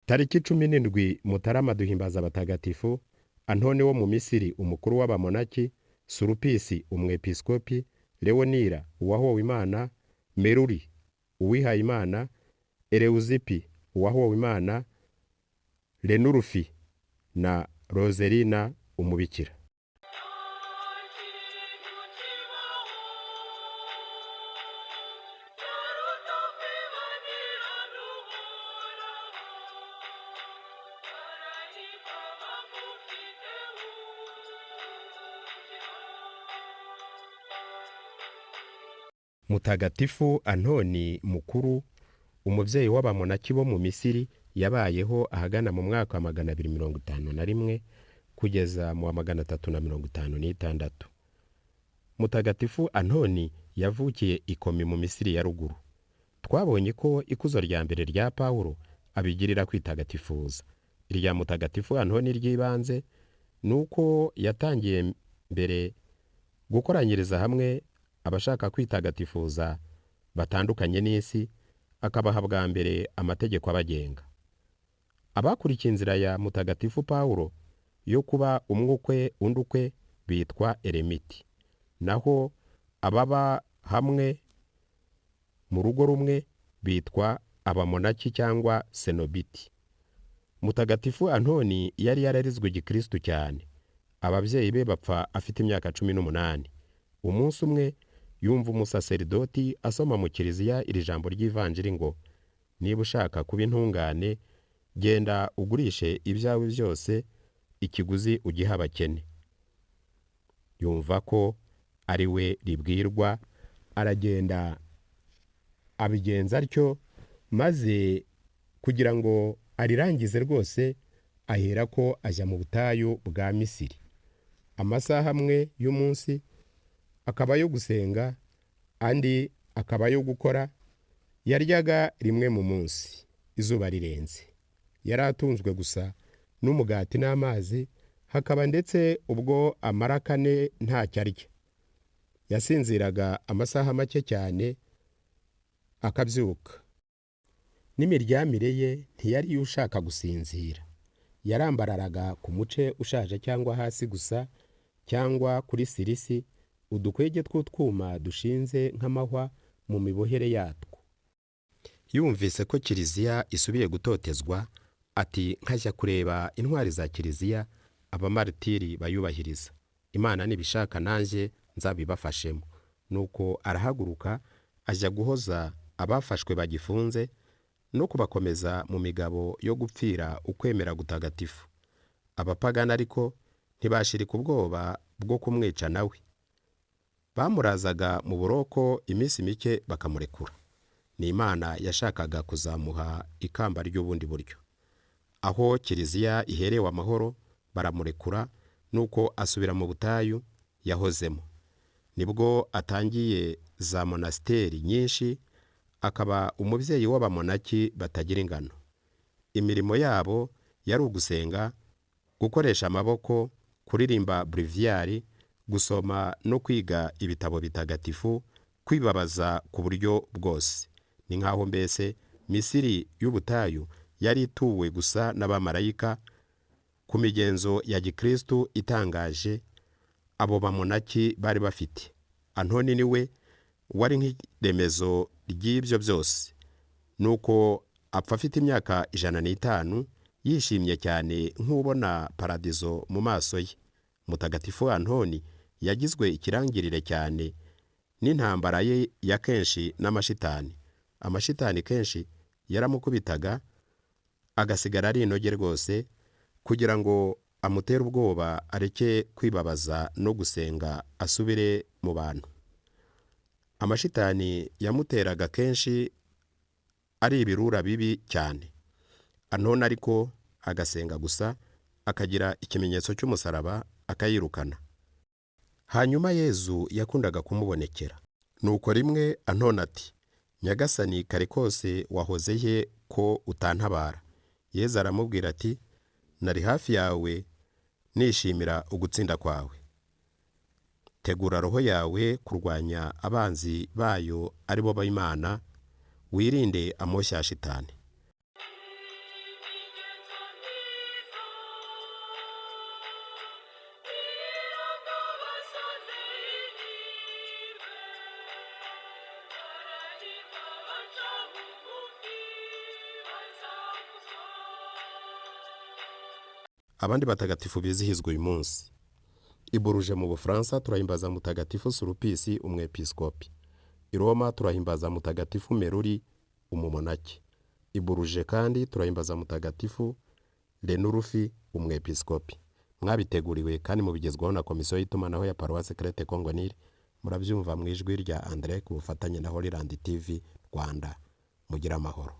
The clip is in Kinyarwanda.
Tariki 17 Mutarama duhimbaza abatagatifu: Antoni wo mu Misiri umukuru w'abamonaki, Surupisi umwepiskopi, Lewonira uwahowe Imana, Meruri uwihaye Imana, Eleuzipi uwahowe Imana, Lenurufi na Rozerina umubikira. Mutagatifu Antoni mukuru, umuvyeyi w'abamonaki bo mu Misiri, yabayeho ahagana mu mwaka wa 251 kugeza mu wa 356. Mutagatifu Antoni yavukiye Ikomi mu Misiri ya ruguru. Twabonye ko ikuzo rya mbere rya Pawulo abigirira kwitagatifuza. Irya Mutagatifu Antoni ry'ibanze nuko yatangiye mbere gukoranyiriza hamwe abashaka kwitagatifuza batandukanye n'isi, akabaha bwa mbere amategeko abagenga. Abakurikiye inzira ya Mutagatifu Pawulo yo kuba umwukwe undukwe bitwa eremiti, naho ababa hamwe mu rugo rumwe bitwa abamonaki cyangwa senobiti. Mutagatifu Antoni yari yararizwe gikristo cyane. Ababyeyi be bapfa afite imyaka 18. Umunsi umwe yumva umusaserdoti asoma mu kiliziya iri jambo ry'ivanjiri ngo: niba ushaka kuba intungane, genda ugurishe ibyawe byose, ikiguzi ugiha abakene. Yumva ko ari we ribwirwa, aragenda abigenza atyo, maze kugira ngo arirangize rwose ahera ko ajya mu butayu bwa Misiri. Amasaha amwe y'umunsi akaba yo gusenga, andi akaba yo gukora. Yaryaga rimwe mu munsi izuba rirenze. Yari atunzwe gusa n'umugati n'amazi, hakaba ndetse ubwo amara 4 ntacyo arya. Yasinziraga amasaha make cyane akabyuka. N'imiryamire ye ntiyari ushaka gusinzira. Yarambararaga ku muce ushaje cyangwa hasi gusa, cyangwa kuri sirisi, udukwege tw'utwuma dushinze nk'amahwa mu mibohere yatwo. Yumvise ko kiliziya isubiye gutotezwa, ati nkajya kureba intwari za kiliziya, abamaritiri bayubahiriza. Imana nibishaka nanjye nzabibafashemo. Nuko arahaguruka ajya guhoza abafashwe bagifunze no kubakomeza mu migabo yo gupfira ukwemera gutagatifu. Abapagana ariko ntibashirika ubwoba bwo kumwica nawe. Bamurazaga mu buroko iminsi mike bakamurekura. Ni Imana yashakaga kuzamuha ikamba ry'ubundi buryo. Aho kiliziya iherewe amahoro, baramurekura, nuko asubira mu butayu yahozemo. Nibwo atangiye za monasteri nyinshi, akaba umubyeyi w'abamonaki batagira ingano. Imirimo yabo yari ugusenga, gukoresha amaboko, kuririmba breviary, gusoma no kwiga ibitabo bitagatifu, kwibabaza ku buryo bwose. Ni nkaho mbese Misiri y'ubutayu yari ituwe gusa n'abamarayika ku migenzo ya gikristo itangaje abo bamonaki bari bafite. Antoni niwe wari nk'iremezo ry'ibyo byose. Nuko apfa afite imyaka 105, yishimye cyane nk'ubona paradizo mu maso ye. Mutagatifu Antoni yagizwe ikirangirire cyane n'intambara ye ya kenshi n'amashitani. Amashitani kenshi yaramukubitaga agasigara ari inoge rwose, kugira ngo amutere ubwoba areke kwibabaza no gusenga asubire mu bantu. Amashitani yamuteraga kenshi ari ibirura bibi cyane. Antoni ariko agasenga gusa, akagira ikimenyetso cy'umusaraba, akayirukana. Hanyuma Yezu yakundaga kumubonekera. Nuko rimwe Antoni ati: Nyagasani, kare kose wahoze he ko utantabara? Yezu aramubwira ati: nari hafi yawe nishimira ugutsinda kwawe. Tegura roho yawe kurwanya abanzi bayo ari bo b'Imana, wirinde amoshya ya shitani. Abandi batagatifu bizihizwa uyu munsi: i Bourges mu Bufaransa turahimbaza mutagatifu Sulpice umwepiskopi. I Roma turahimbaza mutagatifu Meruri umumonaki. I Bourges kandi turahimbaza mutagatifu Lenulfi umwepiskopi. Mwabiteguriwe kandi mubigezwaho na komisiyo y'itumanaho ya Paroisse Crete Congo Nil. Murabyumva mu ijwi rya André ku bufatanye na Holyland TV Rwanda. Mugira amahoro.